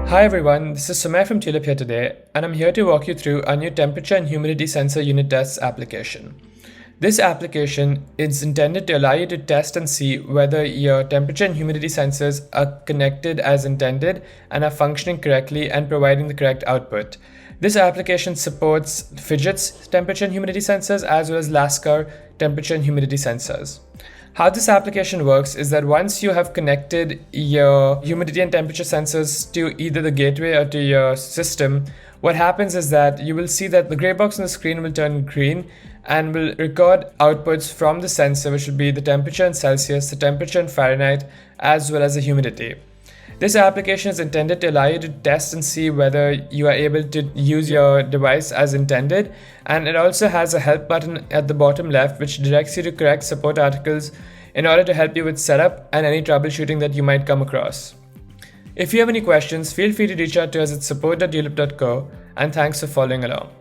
Hi everyone, this is Sumay from Tulip here today, and I'm here to walk you through our new temperature and humidity sensor unit tests application. This application is intended to allow you to test and see whether your temperature and humidity sensors are connected as intended and are functioning correctly and providing the correct output. This application supports phidgets temperature and humidity sensors as well as lascar temperature and humidity sensors. How this application works is that once you have connected your humidity and temperature sensors to either the gateway or to your system, what happens is that you will see that the gray box on the screen will turn green and will record outputs from the sensor, which will be the temperature in Celsius, the temperature in Fahrenheit, as well as the humidity. This application is intended to allow you to test and see whether you are able to use your device as intended, and it also has a help button at the bottom left which directs you to correct support articles in order to help you with setup and any troubleshooting that you might come across. If you have any questions, feel free to reach out to us at support.tulip.co, and thanks for following along.